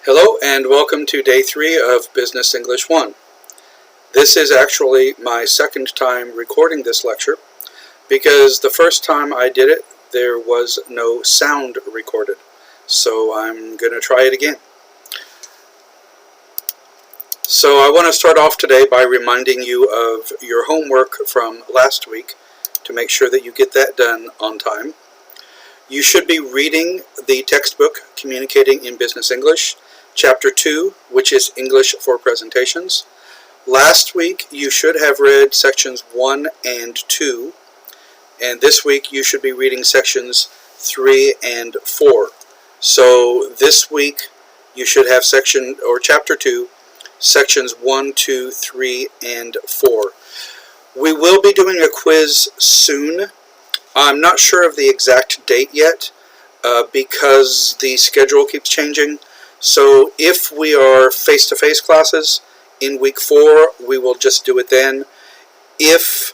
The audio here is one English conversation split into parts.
Hello and welcome to day 3 of Business English 1. This is actually my second time recording this lecture because the first time I did it there was no sound recorded. So I'm going to try it again. So I want to start off today by reminding you of your homework from last week to make sure that you get that done on time. You should be reading the textbook Communicating in Business English, Chapter 2, which is English for Presentations. Last week you should have read sections 1 and 2, and this week you should be reading sections 3 and 4. So this week you should have Chapter 2, sections 1, 2, 3, and 4. We will be doing a quiz soon. I'm not sure of the exact date yet because the schedule keeps changing. So if we are face-to-face classes in week 4, we will just do it then. If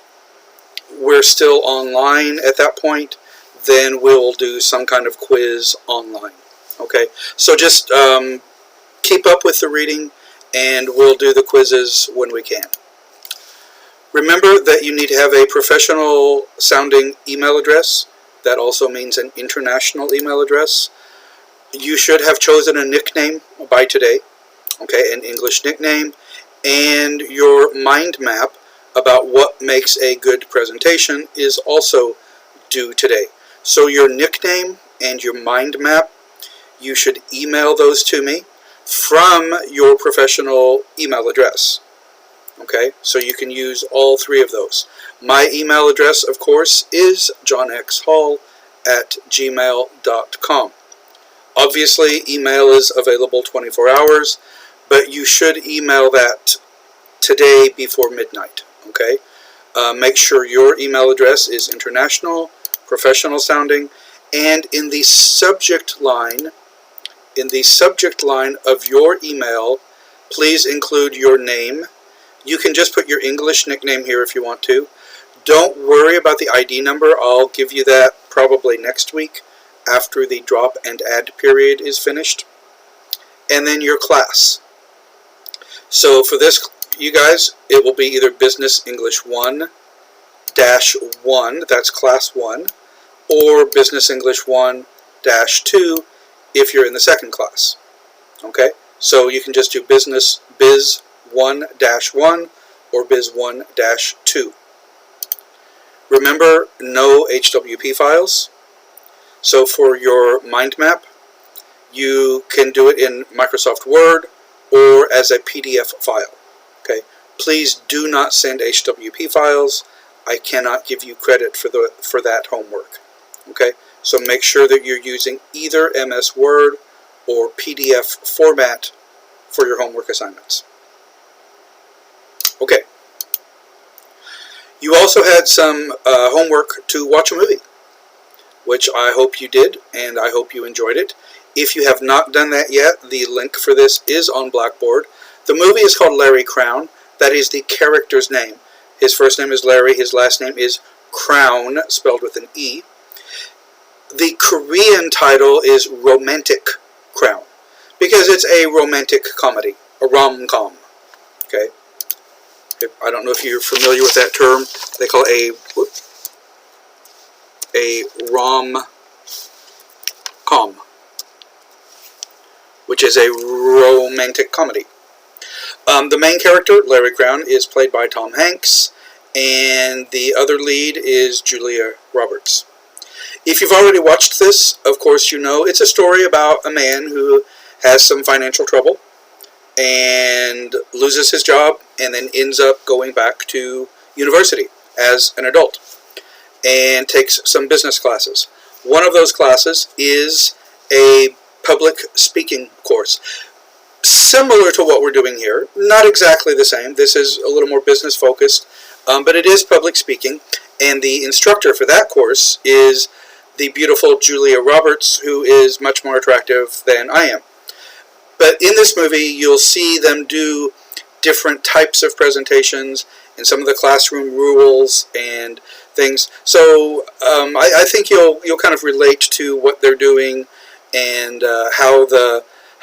we're still online at that point, then we'll do some kind of quiz online. Okay, so just keep up with the reading and we'll do the quizzes when we can. Remember that you need to have a professional sounding email address. That also means an international email address. You should have chosen a nickname by today, okay, an English nickname, and your mind map about what makes a good presentation is also due today. So your nickname and your mind map, you should email those to me from your professional email address. Okay, so you can use all 3 of those. My email address, of course, is johnxhall@gmail.com. Obviously, email is available 24 hours, but you should email that today before midnight, okay? Make sure your email address is international, professional sounding, and in the subject line of your email, please include your name. You can just put your English nickname here if you want to. Don't worry about the ID number. I'll give you that probably next week after the drop and add period is finished. And then your class. So for this, you guys, it will be either Business English 1-1, that's class 1, or Business English 1-2 if you're in the second class. Okay? So you can just do Biz 1-1 or Biz 1-2. Remember, no HWP files. So for your mind map, you can do it in Microsoft Word or as a PDF file. Okay? Please do not send HWP files. I cannot give you credit for that homework. Okay? So make sure that you're using either MS Word or PDF format for your homework assignments. Okay. You also had some homework to watch a movie, which I hope you did, and I hope you enjoyed it. If you have not done that yet, the link for this is on Blackboard. The movie is called Larry Crown. That is the character's name. His first name is Larry. His last name is Crown, spelled with an E. The Korean title is Romantic Crown, because it's a romantic comedy, a rom-com. Okay? I don't know if you're familiar with that term. They call it a rom-com, which is a romantic comedy. The main character, Larry Crown, is played by Tom Hanks, and the other lead is Julia Roberts. If you've already watched this, of course you know it's a story about a man who has some financial trouble and loses his job and then ends up going back to university as an adult and takes some business classes. One of those classes is a public speaking course. Similar to what we're doing here, not exactly the same. This is a little more business focused, but it is public speaking, and the instructor for that course is the beautiful Julia Roberts, who is much more attractive than I am. But in this movie, you'll see them do different types of presentations and some of the classroom rules and things. So I think you'll kind of relate to what they're doing and how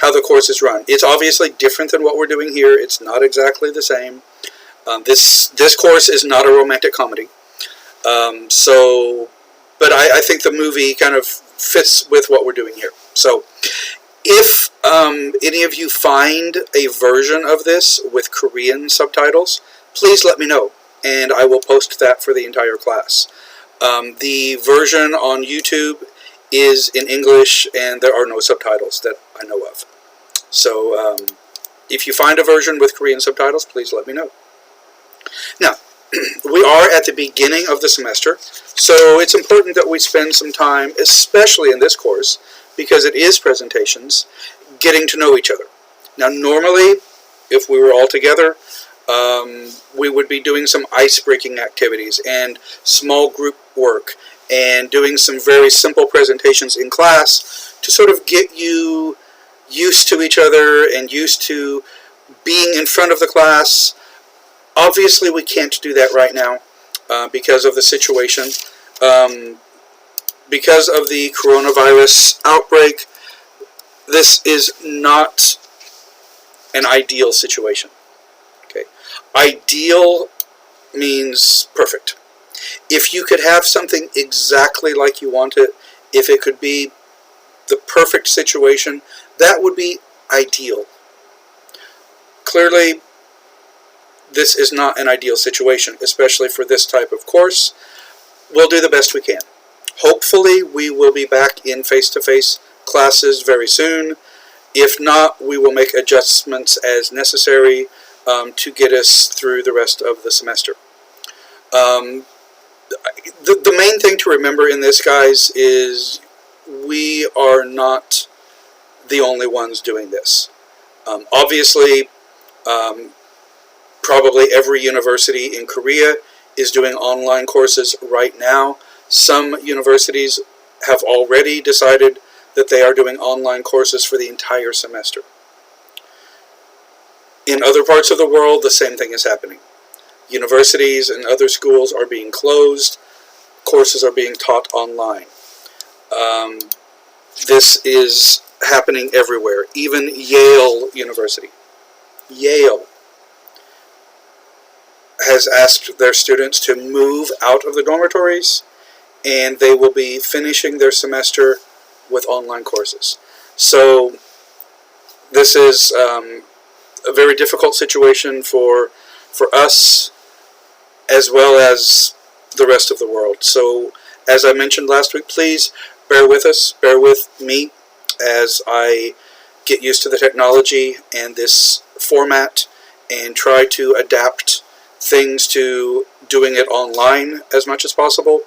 how the course is run. It's obviously different than what we're doing here. It's not exactly the same. This course is not a romantic comedy. But I think the movie kind of fits with what we're doing here. So if any of you find a version of this with Korean subtitles, please let me know, and I will post that for the entire class. The version on YouTube is in English, and there are no subtitles that I know of. So if you find a version with Korean subtitles, please let me know. Now, we are at the beginning of the semester, so it's important that we spend some time, especially in this course, because it is presentations, getting to know each other. Now, normally, if we were all together, we would be doing some ice-breaking activities and small group work and doing some very simple presentations in class to sort of get you used to each other and used to being in front of the class. Obviously, we can't do that right now because of the situation. Because of the coronavirus outbreak, this is not an ideal situation. Okay, ideal means perfect. If you could have something exactly like you want it, if it could be the perfect situation, that would be ideal. Clearly, this is not an ideal situation, especially for this type of course. We'll do the best we can. Hopefully, we will be back in face-to-face classes very soon. If not, we will make adjustments as necessary to get us through the rest of the semester. The main thing to remember in this, guys, is we are not the only ones doing this. Obviously, probably every university in Korea is doing online courses right now. Some universities have already decided that they are doing online courses for the entire semester. In other parts of the world, the same thing is happening. Universities and other schools are being closed. Courses are being taught online. This is happening everywhere. Even Yale University. Yale has asked their students to move out of the dormitories, and they will be finishing their semester with online courses. So this is a very difficult situation for us as well as the rest of the world. So as I mentioned last week, please bear with us, bear with me as I get used to the technology and this format and try to adapt things to doing it online as much as possible.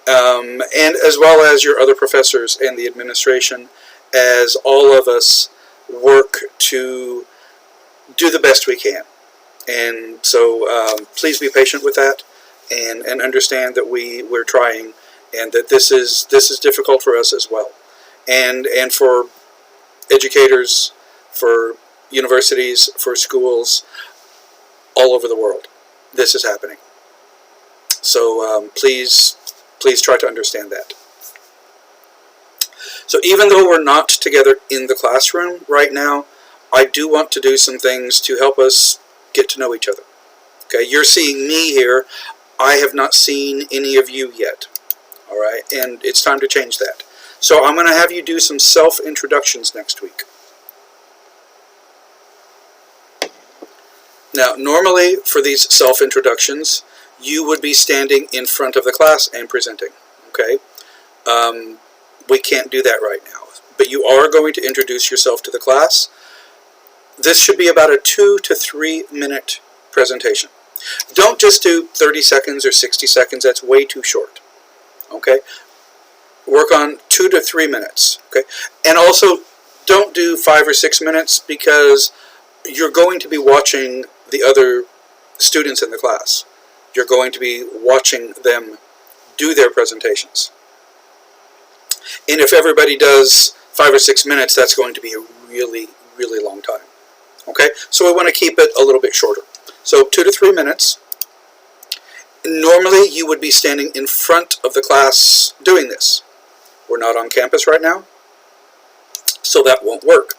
And as well as your other professors and the administration, as all of us work to do the best we can. And so please be patient with that and understand that we're trying, and that this is difficult for us as well. And for educators, for universities, for schools all over the world, this is happening. So please try to understand that. So even though we're not together in the classroom right now, I do want to do some things to help us get to know each other. Okay, you're seeing me here. I have not seen any of you yet. All right, and it's time to change that. So I'm going to have you do some self-introductions next week. Now, normally for these self-introductions, you would be standing in front of the class and presenting. Okay, we can't do that right now, but you are going to introduce yourself to the class. This should be about a 2 to 3 minute presentation. Don't just do 30 seconds or 60 seconds. That's way too short. Okay? Work on 2 to 3 minutes. Okay? And also, don't do 5 or 6 minutes, because you're going to be watching the other students in the class. You're going to be watching them do their presentations. And if everybody does 5 or 6 minutes, that's going to be a really, really long time. Okay? So we want to keep it a little bit shorter. So 2 to 3 minutes. Normally, you would be standing in front of the class doing this. We're not on campus right now, so that won't work.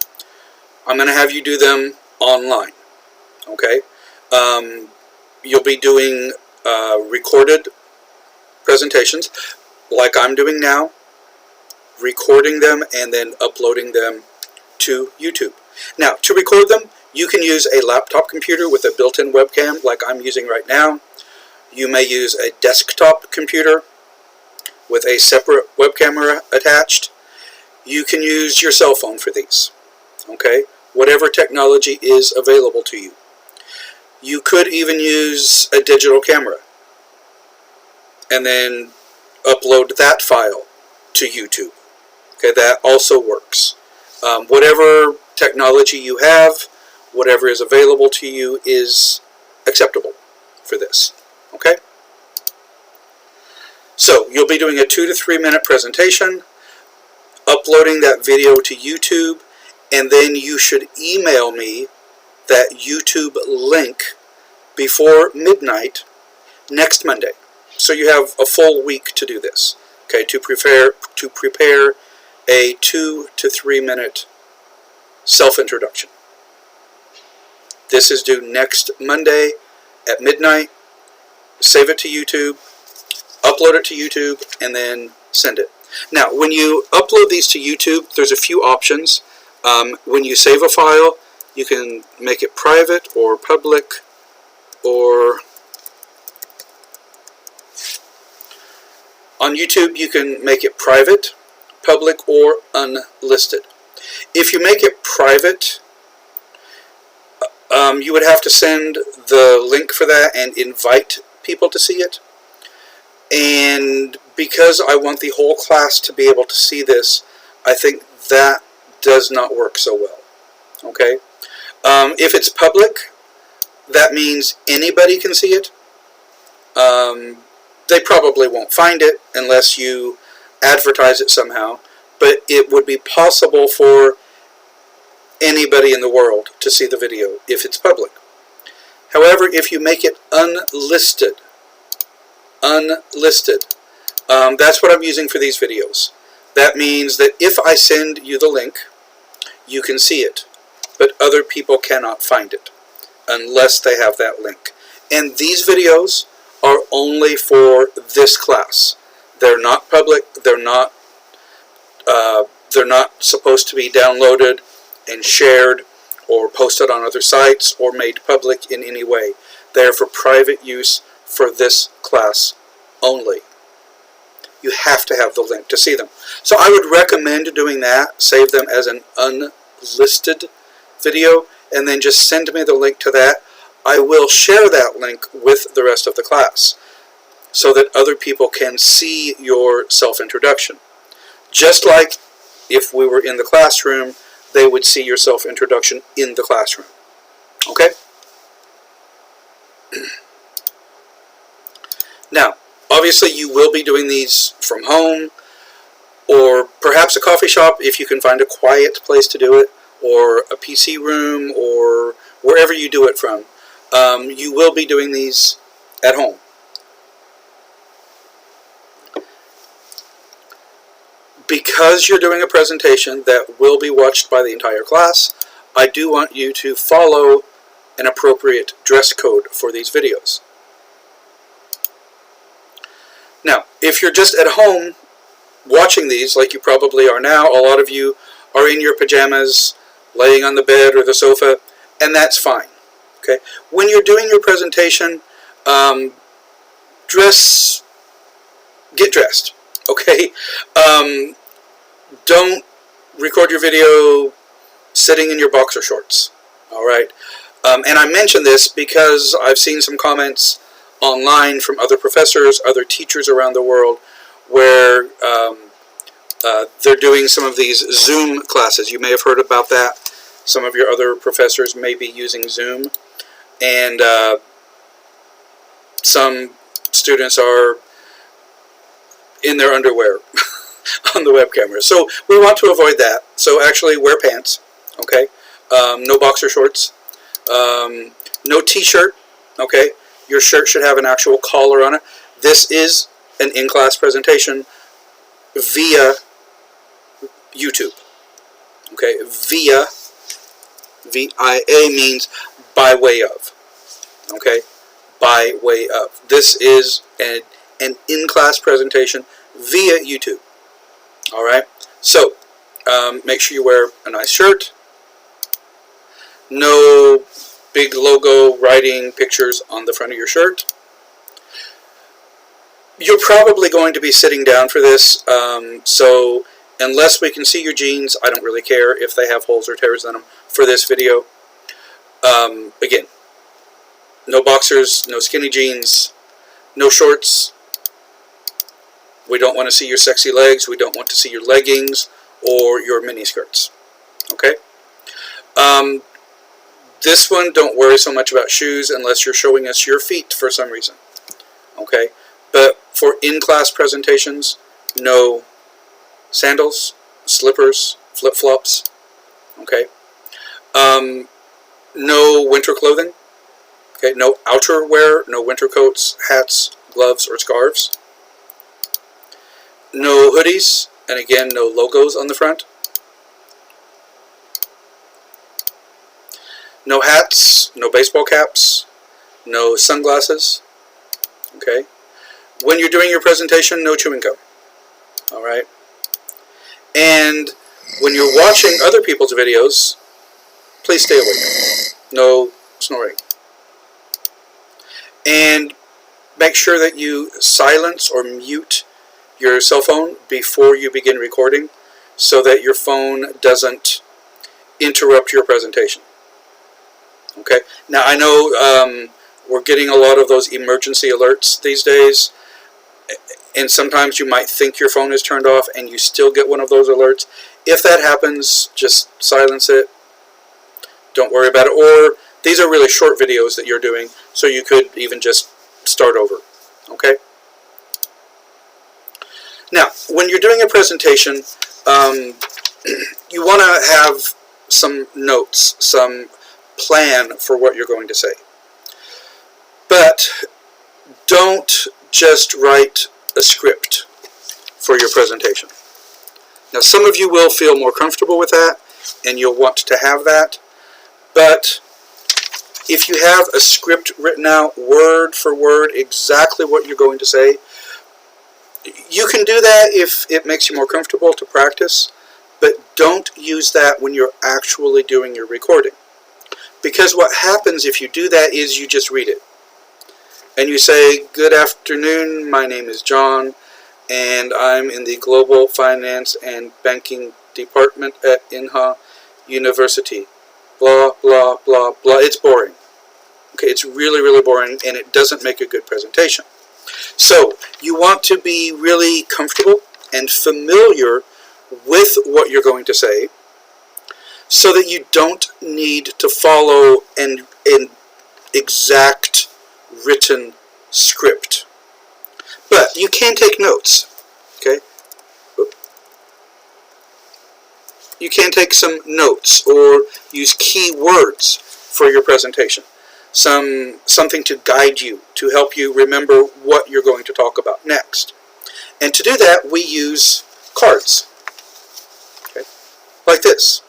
I'm going to have you do them online. Okay? You'll be doing recorded presentations like I'm doing now, recording them and then uploading them to YouTube. Now, to record them, you can use a laptop computer with a built-in webcam like I'm using right now. You may use a desktop computer with a separate web camera attached. You can use your cell phone for these. Okay? Whatever technology is available to you. You could even use a digital camera and then upload that file to YouTube. Okay, that also works. Whatever technology you have, whatever is available to you is acceptable for this. Okay? So, you'll be doing a 2 to 3 minute presentation, uploading that video to YouTube, and then you should email me that YouTube link before midnight next Monday. So you have a full week to do this, okay, to prepare a 2 to 3 minute self-introduction. This is due next Monday at midnight. Save it to YouTube, upload it to YouTube, and then send it. Now, when you upload these to YouTube, there's a few options. When you save a file, you can make it private or public, or on YouTube you can make it private, public, or unlisted. If you make it private, you would have to send the link for that and invite people to see it. And because I want the whole class to be able to see this, I think that does not work so well. Okay? If it's public, that means anybody can see it. They probably won't find it unless you advertise it somehow, but it would be possible for anybody in the world to see the video if it's public. However, if you make it unlisted, that's what I'm using for these videos. That means that if I send you the link, you can see it, but other people cannot find it unless they have that link. And these videos are only for this class. They're not public. They're not supposed to be downloaded and shared or posted on other sites or made public in any way. They're for private use for this class only. You have to have the link to see them. So I would recommend doing that. Save them as an unlisted video and then just send me the link to that. I will share that link with the rest of the class so that other people can see your self-introduction. Just like if we were in the classroom, they would see your self-introduction in the classroom. Okay? Now, obviously you will be doing these from home or perhaps a coffee shop if you can find a quiet place to do it, or a PC room, or wherever you do it from. You will be doing these at home. Because you're doing a presentation that will be watched by the entire class, I do want you to follow an appropriate dress code for these videos. Now, if you're just at home watching these, like you probably are now, a lot of you are in your pajamas, laying on the bed or the sofa, and that's fine. Okay? When you're doing your presentation, get dressed. Okay? Don't record your video sitting in your boxer shorts. Alright? And I mention this because I've seen some comments online from other professors, other teachers around the world, where they're doing some of these Zoom classes. You may have heard about that. Some of your other professors may be using Zoom. And some students are in their underwear on the web camera. So we want to avoid that. So actually wear pants, okay? No boxer shorts. No t-shirt, okay? Your shirt should have an actual collar on it. This is an in-class presentation via YouTube, okay? Via VIA means by way of. Okay? By way of. This is an in-class presentation via YouTube. Alright? So, make sure you wear a nice shirt. No big logo writing pictures on the front of your shirt. You're probably going to be sitting down for this, so unless we can see your jeans, I don't really care if they have holes or tears in them for this video. Again, no boxers, no skinny jeans, no shorts. We don't want to see your sexy legs. We don't want to see your leggings or your mini skirts. Okay? This one, don't worry so much about shoes unless you're showing us your feet for some reason. Okay? But for in-class presentations, no sandals, slippers, flip-flops. Okay? No winter clothing. Okay? No outerwear, no winter coats, hats, gloves, or scarves. No hoodies, and again, no logos on the front. No hats, no baseball caps, no sunglasses. Okay? When you're doing your presentation, no chewing gum. Alright? And when you're watching other people's videos, please stay awake. No snoring. And make sure that you silence or mute your cell phone before you begin recording so that your phone doesn't interrupt your presentation. Okay? Now, I know we're getting a lot of those emergency alerts these days, and sometimes you might think your phone is turned off and you still get one of those alerts. If that happens, just silence it. Don't worry about it. Or these are really short videos that you're doing, so you could even just start over. Okay? Now, when you're doing a presentation, you want to have some notes, some plan for what you're going to say. But don't just write a script for your presentation. Now, some of you will feel more comfortable with that, and you'll want to have that. But if you have a script written out, word for word, exactly what you're going to say, you can do that if it makes you more comfortable to practice, but don't use that when you're actually doing your recording. Because what happens if you do that is you just read it. And you say, "Good afternoon, my name is John, and I'm in the Global Finance and Banking Department at Inha University. Blah, blah, blah, blah." It's boring. Okay, it's really, really boring, and it doesn't make a good presentation. So, you want to be really comfortable and familiar with what you're going to say so that you don't need to follow an exact written script. But you can take notes. Okay? You can take some notes or use key words for your presentation. Something to guide you, to help you remember what you're going to talk about next. And to do that, we use cards. Okay? Like this.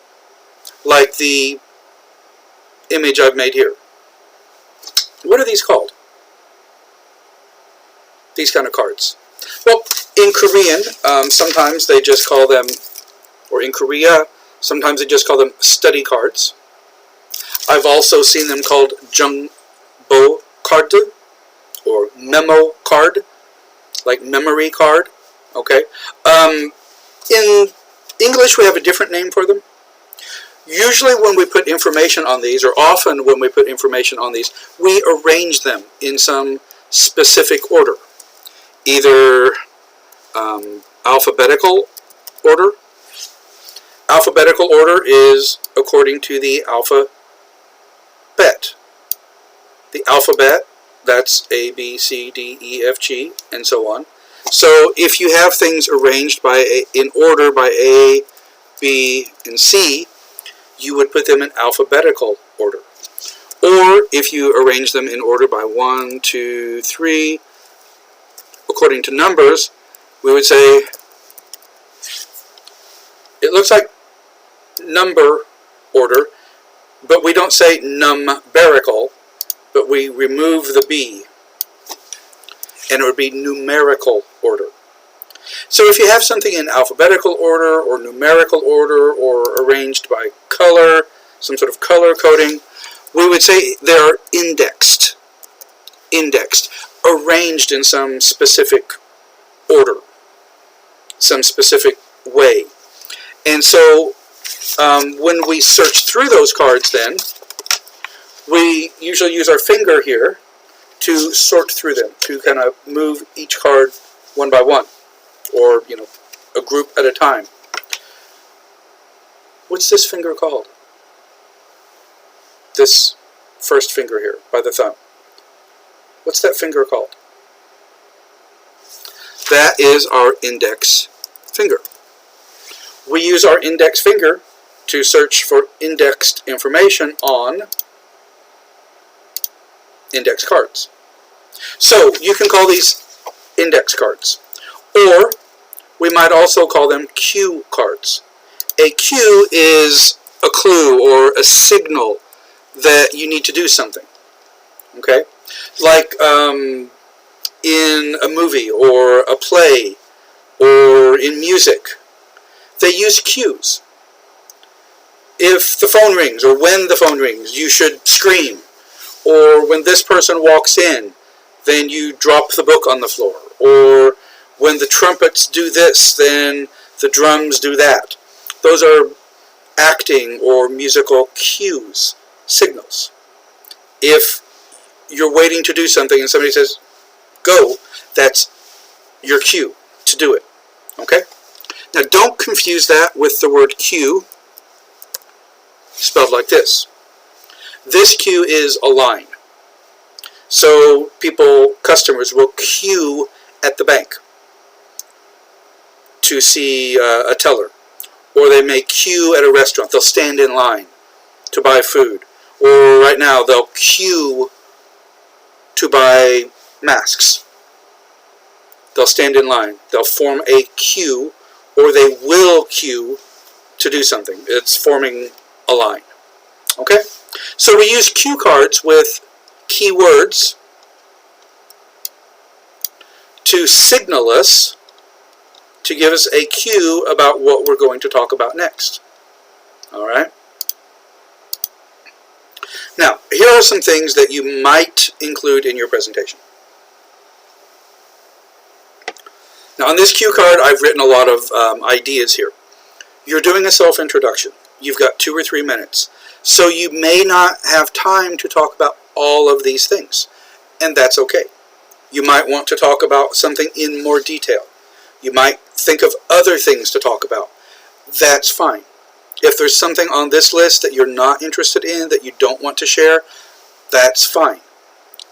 Like the image I've made here. What are these called? These kind of cards. Well, in Korean, sometimes they just call them, or in Korea, sometimes they just call them study cards. I've also seen them called jumbo card or memo card, like memory card. Okay. In English, we have a different name for them. Usually when we put information on these, or often when we put information on these, we arrange them in some specific order. Either alphabetical order. Alphabetical order is according to the alphabet. The alphabet, that's A, B, C, D, E, F, G, and so on. So if you have things arranged in order by A, B, and C, you would put them in alphabetical order. Or if you arrange them in order by 1, 2, 3, according to numbers, we would say it looks like number order, But we don't say numerical, but we remove the B, and it would be numerical order. So if you have something in alphabetical order or numerical order or arranged by color, some sort of color coding, we would say they're indexed, arranged in some specific order, some specific way. And so when we search through those cards then, we usually use our finger here to sort through them, to kind of move each card one by one, or, a group at a time. What's this finger called? This first finger here, by the thumb. What's that finger called? That is our index finger. We use our index finger to search for indexed information on index cards. So you can call these index cards, or we might also call them cue cards. A cue is a clue or a signal that you need to do something. Okay? Like in a movie or a play or in music, they use cues. If the phone rings or when the phone rings, you should scream. Or when this person walks in, then you drop the book on the floor. Or when the trumpets do this, then the drums do that. Those are acting or musical cues, signals. If you're waiting to do something and somebody says, go, that's your cue to do it. Okay? Now don't confuse that with the word cue, spelled like this. This cue is a line. So customers will queue at the bank to see a teller. Or they may queue at a restaurant. They'll stand in line to buy food. Or right now they'll queue to buy masks. They'll stand in line. They'll form a queue, or they will queue to do something. It's forming a line. Okay? So we use cue cards with keywords to signal us, to give us a cue about what we're going to talk about next. Alright? Now, here are some things that you might include in your presentation. Now, on this cue card, I've written a lot of ideas here. You're doing a self-introduction. You've got 2 or 3 minutes. So you may not have time to talk about all of these things. And that's okay. You might want to talk about something in more detail. You might think of other things to talk about. That's fine. If there's something on this list that you're not interested in, that you don't want to share, that's fine.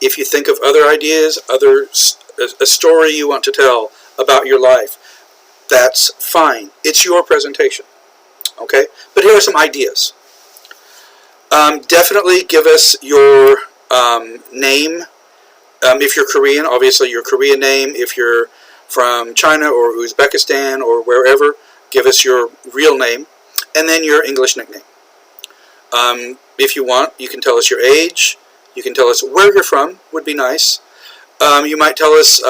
If you think of other ideas, a story you want to tell about your life, that's fine. It's your presentation. Okay? But here are some ideas. Definitely give us your name. If you're Korean, obviously your Korean name. If you're from China or Uzbekistan or wherever, give us your real name. And then your English nickname. If you want, you can tell us your age. You can tell us where you're from, would be nice. You might tell us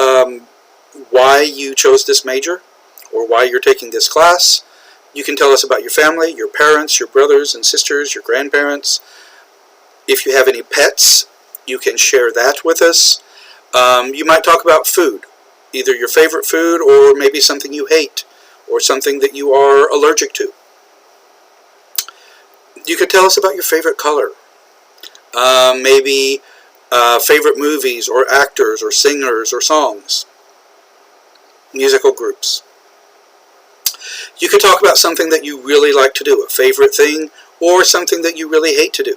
why you chose this major or why you're taking this class. You can tell us about your family, your parents, your brothers and sisters, your grandparents. If you have any pets, you can share that with us. You might talk about food, either your favorite food or maybe something you hate or something that you are allergic to. You could tell us about your favorite color, maybe favorite movies or actors or singers or songs, musical groups. You could talk about something that you really like to do, a favorite thing, or something that you really hate to do.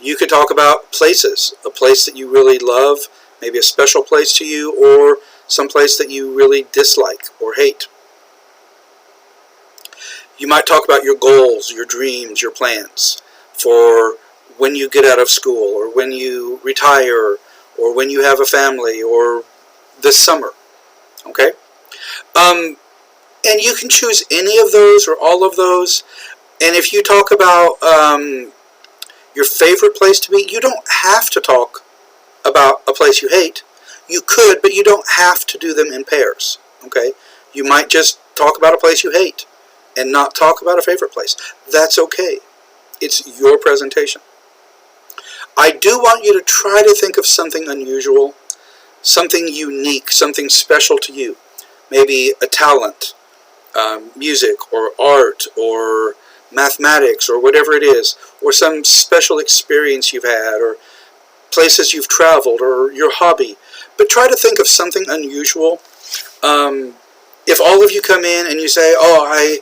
You could talk about places, a place that you really love, maybe a special place to you, or some place that you really dislike or hate. You might talk about your goals, your dreams, your plans for when you get out of school, or when you retire, or when you have a family, or this summer. Okay? And you can choose any of those or all of those. And if you talk about Your favorite place to be, you don't have to talk about a place you hate. You could, but you don't have to do them in pairs, okay? You might just talk about a place you hate and not talk about a favorite place. That's okay. It's your presentation. I do want you to try to think of something unusual, something unique, something special to you. Maybe a talent, music or art or mathematics or whatever it is, or some special experience you've had, or places you've traveled, or your hobby. But try to think of something unusual. If all of you come in and you say, oh,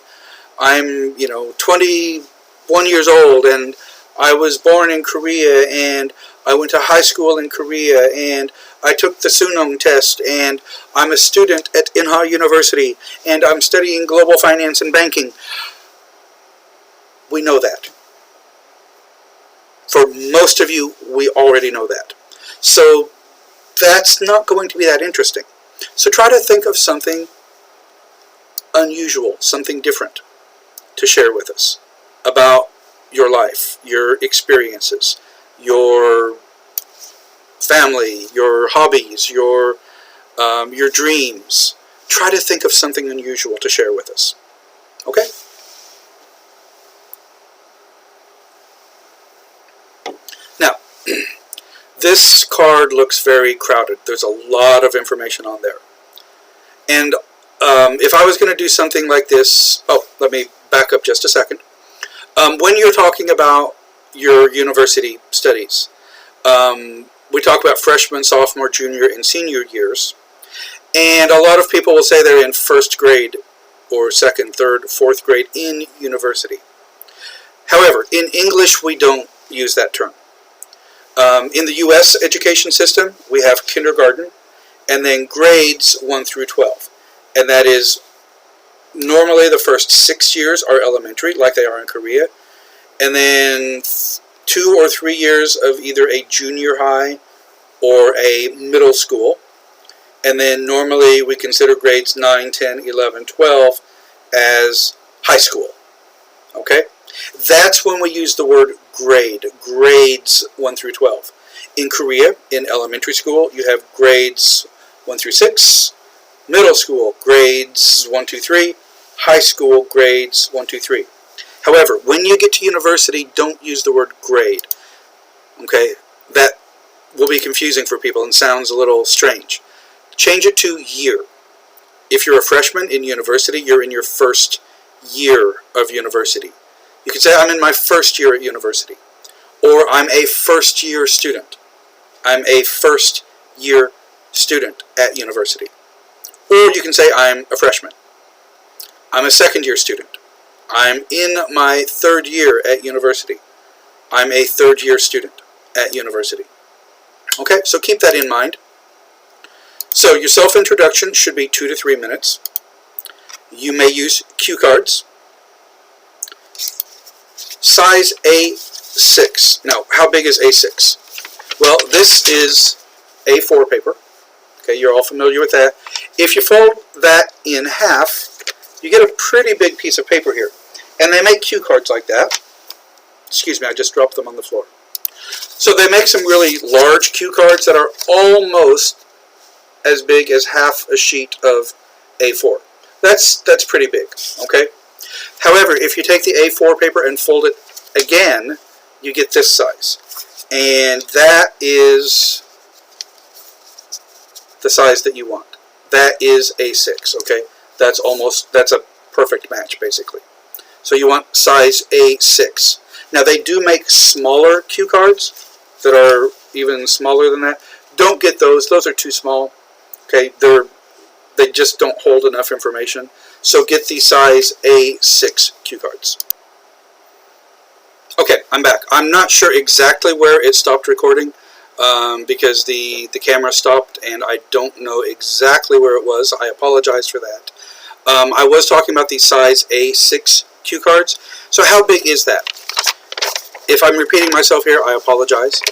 I'm 21 years old, and I was born in Korea, and I went to high school in Korea, and I took the Sunong test, and I'm a student at Inha University, and I'm studying global finance and banking. We know that. For most of you, we already know that. So that's not going to be that interesting. So try to think of something unusual, something different to share with us about your life, your experiences, your family, your hobbies, your dreams. Try to think of something unusual to share with us. Okay? Now, this card looks very crowded. There's a lot of information on there. And if I was going to do something like this, let me back up just a second. When you're talking about your university studies, we talk about freshman, sophomore, junior, and senior years. And a lot of people will say they're in first grade or second, third, fourth grade in university. However, in English, we don't use that term. In the U.S. education system, we have kindergarten and then grades 1 through 12. And that is normally the first 6 years are elementary, like they are in Korea. And then 2 or 3 years of either a junior high or a middle school. And then normally we consider grades 9, 10, 11, 12 as high school. Okay? That's when we use the word grade, grades 1 through 12. In Korea, in elementary school, you have grades 1 through 6, middle school, grades 1, 2, 3, high school, grades 1, 2, 3. However, when you get to university, don't use the word grade. Okay? That will be confusing for people and sounds a little strange. Change it to year. If you're a freshman in university, you're in your first year of university. You can say, I'm in my first year at university. Or I'm a first year student. I'm a first year student at university. Or you can say, I'm a freshman. I'm a second year student. I'm in my third year at university. I'm a third year student at university. Okay, so keep that in mind. So your self-introduction should be 2 to 3 minutes. You may use cue cards. Size A6. Now, how big is A6? Well, this is A4 paper. Okay, you're all familiar with that. If you fold that in half, you get a pretty big piece of paper here. And they make cue cards like that. Excuse me, I just dropped them on the floor. So they make some really large cue cards that are almost as big as half a sheet of A4. That's pretty big, okay? However, if you take the A4 paper and fold it again, you get this size. And that is the size that you want. That is A6, okay? That's a perfect match, basically. So you want size A6. Now, they do make smaller cue cards that are even smaller than that. Don't get those. Those are too small. Okay, they just don't hold enough information. So get the size A6 cue cards. Okay, I'm back. I'm not sure exactly where it stopped recording because the camera stopped, and I don't know exactly where it was. I apologize for that. I was talking about the size A6 cue cards. So how big is that? If I'm repeating myself here, I apologize.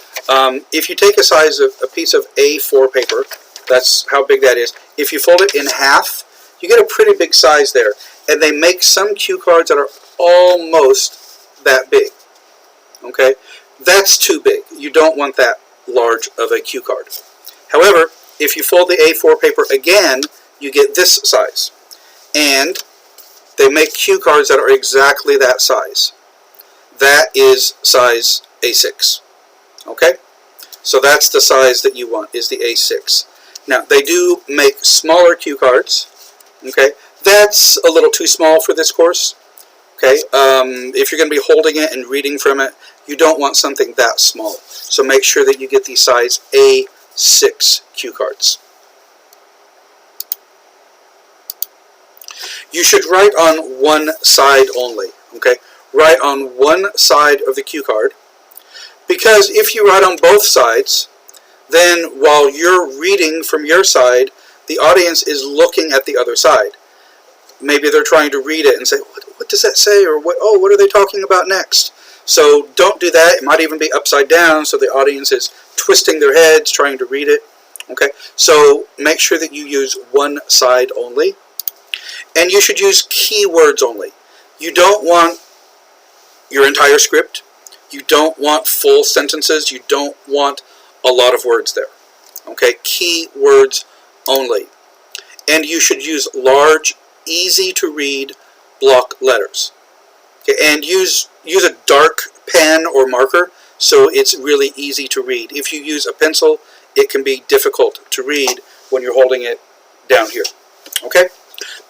If you take a piece of A4 paper, that's how big that is. If you fold it in half, you get a pretty big size there. And they make some cue cards that are almost that big. Okay? That's too big. You don't want that large of a cue card. However, if you fold the A4 paper again, you get this size. And they make cue cards that are exactly that size. That is size A6. Okay? So that's the size that you want, is the A6. Now, they do make smaller cue cards. Okay? That's a little too small for this course. Okay? If you're going to be holding it and reading from it, you don't want something that small. So make sure that you get the size A6 cue cards. You should write on one side only. Okay? Write on one side of the cue card. Because if you write on both sides, then while you're reading from your side, the audience is looking at the other side. Maybe they're trying to read it and say, what does that say? Or what are they talking about next? So don't do that. It might even be upside down, so the audience is twisting their heads trying to read it. Okay? So make sure that you use one side only. And you should use keywords only. You don't want your entire script. You don't want full sentences. You don't want a lot of words there. Okay? Keywords only. And you should use large, easy to read block letters. Okay? And use a dark pen or marker so it's really easy to read. If you use a pencil, it can be difficult to read when you're holding it down here. Okay?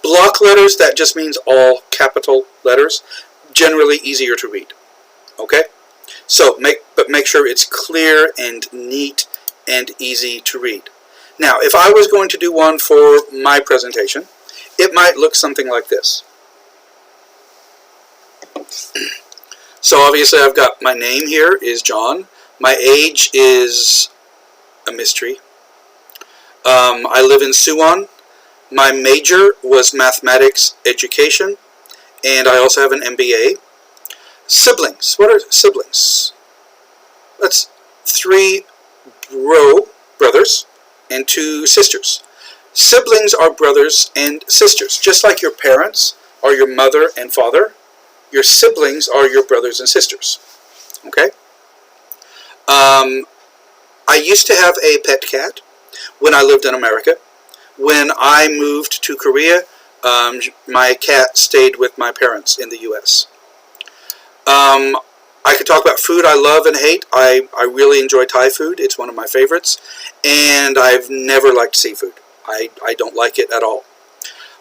Block letters, that just means all capital letters. Generally easier to read. Okay? So make sure it's clear and neat and easy to read. Now, if I was going to do one for my presentation, it might look something like this. So obviously I've got my name here is John. My age is a mystery. I live in Suwon. My major was mathematics education, and I also have an MBA. Siblings. What are siblings? That's 3 brothers and 2 sisters. Siblings are brothers and sisters. Just like your parents are your mother and father, your siblings are your brothers and sisters. Okay? I used to have a pet cat when I lived in America. When I moved to Korea, my cat stayed with my parents in the U.S. I could talk about food I love and hate. I really enjoy Thai food. It's one of my favorites. And I've never liked seafood. I don't like it at all.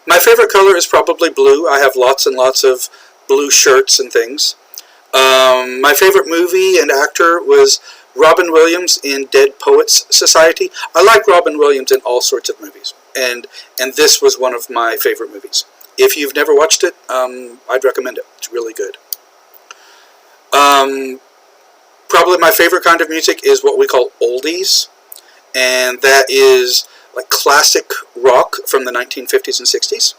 My favorite color is probably blue. I have lots and lots of blue shirts and things. My favorite movie and actor was Robin Williams in Dead Poets Society. I like Robin Williams in all sorts of movies. And this was one of my favorite movies. If you've never watched it, I'd recommend it. It's really good. Probably my favorite kind of music is what we call oldies, and that is like classic rock from the 1950s and 60s.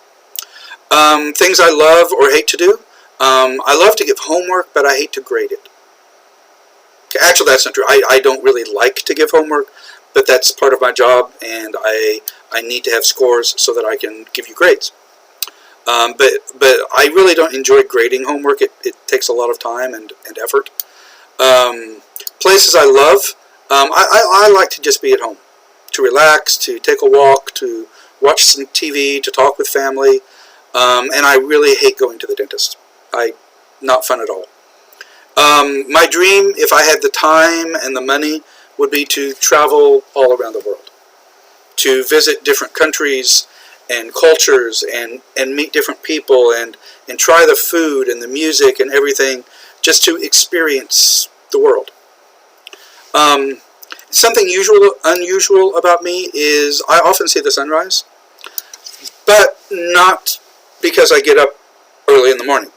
Things I love or hate to do. I love to give homework, but I hate to grade it. Okay, actually, that's not true. I don't really like to give homework, but that's part of my job, and I need to have scores so that I can give you grades. But I really don't enjoy grading homework. It takes a lot of time and effort. Places I love, I like to just be at home, to relax, to take a walk, to watch some TV, to talk with family, and I really hate going to the dentist. Not fun at all. My dream, if I had the time and the money, would be to travel all around the world, to visit different countries and cultures and meet different people and try the food and the music and everything, just to experience the world. Something unusual about me is I often see the sunrise, but not because I get up early in the morning.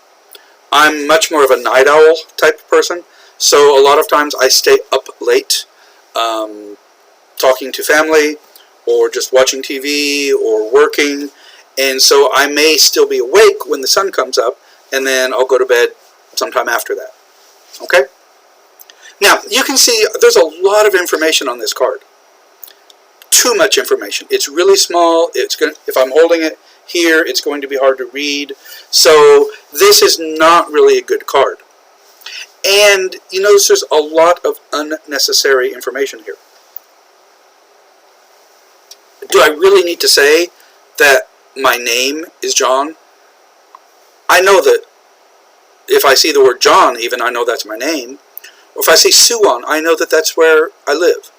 I'm much more of a night owl type of person, so a lot of times I stay up late talking to family or just watching TV or working, and so I may still be awake when the sun comes up, and then I'll go to bed sometime after that. Okay? Now, you can see there's a lot of information on this card. Too much information. It's really small. If I'm holding it here, it's going to be hard to read. So this is not really a good card. And you notice there's a lot of unnecessary information here. Do I really need to say that my name is John? I know that if I see the word John, even, I know that's my name. Or if I see Suwon, I know that that's where I live.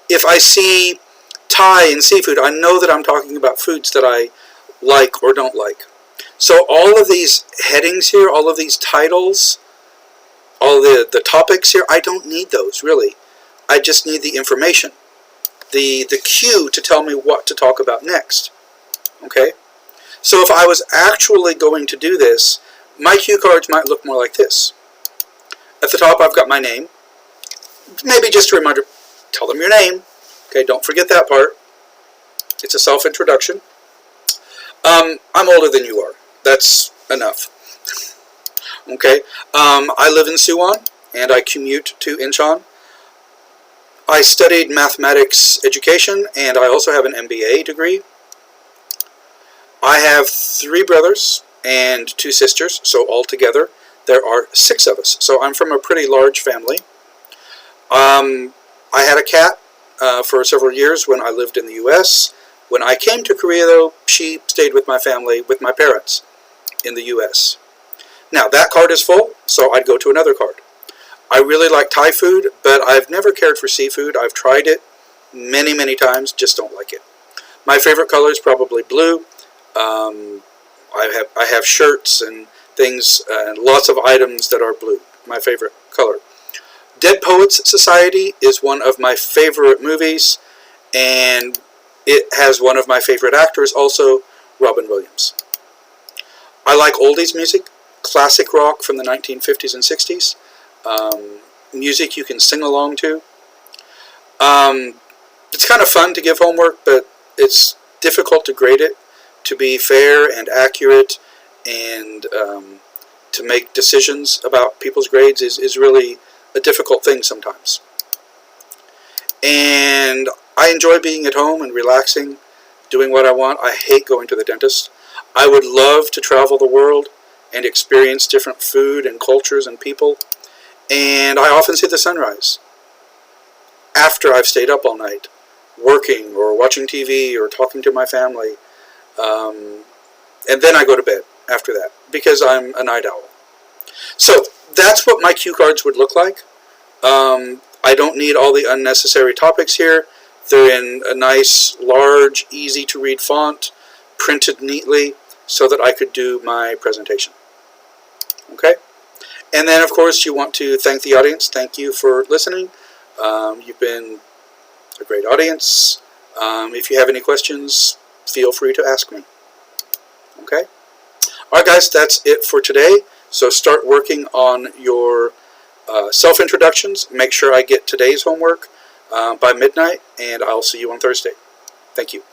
If I see Thai and seafood, I know that I'm talking about foods that I like or don't like. So all of these headings here, all of these titles, all the topics here, I don't need those, really. I just need the information. The cue to tell me what to talk about next. Okay? So if I was actually going to do this, my cue cards might look more like this. At the top, I've got my name. Maybe just a reminder, tell them your name. Okay, don't forget that part. It's a self-introduction. I'm older than you are. That's enough. Okay, I live in Suwon, and I commute to Incheon. I studied mathematics education, and I also have an MBA degree. I have 3 brothers and 2 sisters, so altogether there are 6 of us. So I'm from a pretty large family. I had a cat for several years when I lived in the U.S. When I came to Korea, though, she stayed with my family, with my parents in the U.S. Now, that card is full, so I'd go to another card. I really like Thai food, but I've never cared for seafood. I've tried it many, many times, just don't like it. My favorite color is probably blue. I have shirts and things, lots of items that are blue, my favorite color. Dead Poets Society is one of my favorite movies, and it has one of my favorite actors also, Robin Williams. I like oldies music, classic rock from the 1950s and 60s, music you can sing along to. It's kind of fun to give homework, but it's difficult to grade it. To be fair and accurate and to make decisions about people's grades is really a difficult thing sometimes. And I enjoy being at home and relaxing, doing what I want. I hate going to the dentist. I would love to travel the world and experience different food and cultures and people. And I often see the sunrise after I've stayed up all night, working or watching TV or talking to my family. And then I go to bed after that because I'm a night owl. So that's what my cue cards would look like. I don't need all the unnecessary topics here. They're in a nice, large, easy to read font, printed neatly so that I could do my presentation. Okay? And then, of course, you want to thank the audience. Thank you for listening. You've been a great audience. If you have any questions, feel free to ask me. Okay? Alright guys, that's it for today. So start working on your self-introductions. Make sure I get today's homework by midnight, and I'll see you on Thursday. Thank you.